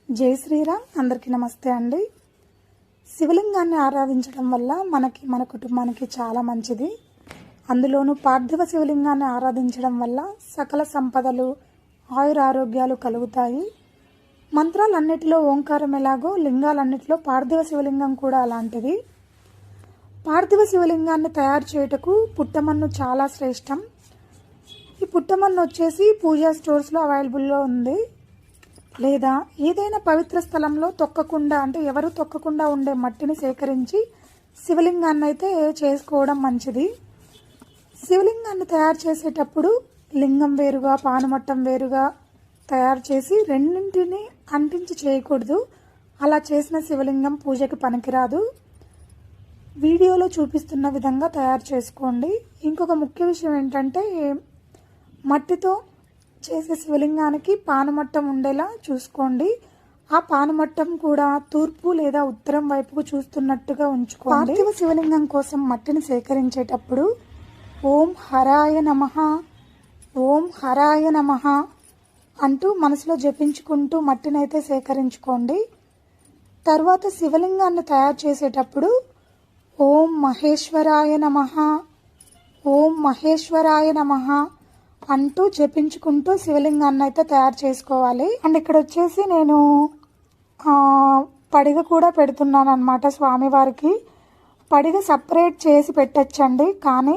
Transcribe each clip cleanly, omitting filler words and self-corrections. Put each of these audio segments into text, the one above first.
జై శ్రీరామ్. అందరికీ నమస్తే అండి. శివలింగాన్ని ఆరాధించడం వల్ల మన కుటుంబానికి చాలా మంచిది. అందులోనూ పార్థివ శివలింగాన్ని ఆరాధించడం వల్ల సకల సంపదలు, ఆయురారోగ్యాలు కలుగుతాయి. మంత్రాలన్నిటిలో ఓంకారం ఎలాగో లింగాలన్నిటిలో పార్థివ శివలింగం కూడా అలాంటిది. పార్థివ శివలింగాన్ని తయారు చేయుటకు పుట్టమన్ను చాలా శ్రేష్టం. ఈ పుట్టమన్ను వచ్చేసి పూజా స్టోర్స్లో అవైలబుల్లో ఉంది. లేదా ఏదైనా పవిత్ర స్థలంలో తొక్కకుండా, అంటే ఎవరు తొక్కకుండా ఉండే మట్టిని సేకరించి శివలింగాన్ని అయితే చేసుకోవడం మంచిది. శివలింగాన్ని తయారు చేసేటప్పుడు లింగం వేరుగా, పానుమట్టం వేరుగా తయారు చేసి రెండింటిని అంటించి చేయకూడదు. అలా చేసిన శివలింగం పూజకి పనికిరాదు. వీడియోలో చూపిస్తున్న విధంగా తయారు చేసుకోండి. ఇంకొక ముఖ్య విషయం ఏంటంటే, మట్టితో చేసే శివలింగానికి పానుమట్టం ఉండేలా చూసుకోండి. ఆ పానుమట్టం కూడా తూర్పు లేదా ఉత్తరం వైపుకు చూస్తున్నట్టుగా ఉంచుకోండి. పార్థివ శివలింగం కోసం మట్టిని సేకరించేటప్పుడు ఓం హరాయ నమః, ఓం హరాయ నమః అంటూ మనసులో జపించుకుంటూ మట్టిని అయితే సేకరించుకోండి. తర్వాత శివలింగాన్ని తయారు చేసేటప్పుడు ఓం మహేశ్వరాయ నమః, ఓం మహేశ్వరాయ నమః అంటూ జపించుకుంటూ శివలింగాన్ని అయితే తయారు చేసుకోవాలి. అండ్ ఇక్కడ వచ్చేసి నేను పడిగ కూడా పెడుతున్నాను అనమాట స్వామివారికి. పడిగ సపరేట్ చేసి పెట్టచ్చండి, కానీ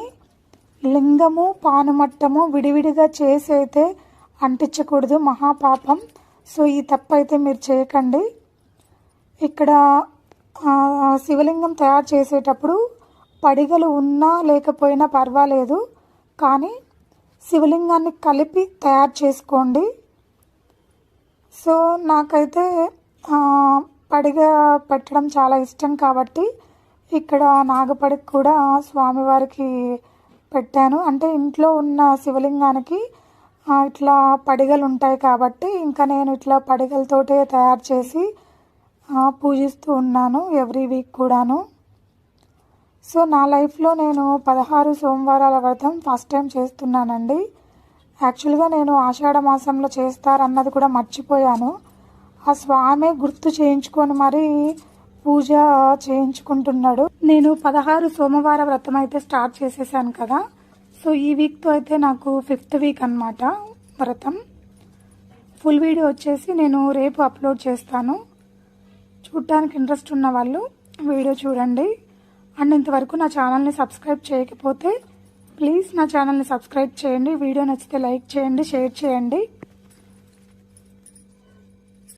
లింగము పానుమట్టము విడివిడిగా చేసి అయితే అంటించకూడదు, మహాపాపం. సో ఈ తప్పు అయితే మీరు చేయకండి. ఇక్కడ శివలింగం తయారు చేసేటప్పుడు పడిగలు ఉన్నా లేకపోయినా పర్వాలేదు, కానీ శివలింగాన్ని కలిపి తయారు చేసుకోండి. సో నాకైతే పడిగ పెట్టడం చాలా ఇష్టం కాబట్టి ఇక్కడ నాగపడికి కూడా స్వామివారికి పెట్టాను. అంటే ఇంట్లో ఉన్న శివలింగానికి ఇట్లా పడిగలు ఉంటాయి కాబట్టి ఇంకా నేను ఇట్లా పడిగలతోటే తయారు చేసి పూజిస్తూ ఉన్నాను ఎవ్రీ వీక్ కూడాను. సో నా లైఫ్లో నేను 16 సోమవారాల వ్రతం ఫస్ట్ టైం చేస్తున్నానండి. యాక్చువల్గా నేను ఆషాఢ మాసంలో చేస్తారన్నది కూడా మర్చిపోయాను. ఆ స్వామి గుర్తు చేయించుకొని మరీ పూజ చేయించుకుంటున్నాడు. నేను 16 సోమవార వ్రతం అయితే స్టార్ట్ చేసేసాను కదా. సో ఈ వీక్తో అయితే నాకు 5th వీక్ అన్నమాట వ్రతం. ఫుల్ వీడియో వచ్చేసి నేను రేపు అప్లోడ్ చేస్తాను. చూడటానికి ఇంట్రెస్ట్ ఉన్న వాళ్ళు వీడియో చూడండి. అండ్ ఇంతవరకు నా ఛానల్ని సబ్స్క్రైబ్ చేయకపోతే ప్లీజ్ నా ఛానల్ని సబ్స్క్రైబ్ చేయండి. వీడియో నచ్చితే లైక్ చేయండి, షేర్ చేయండి.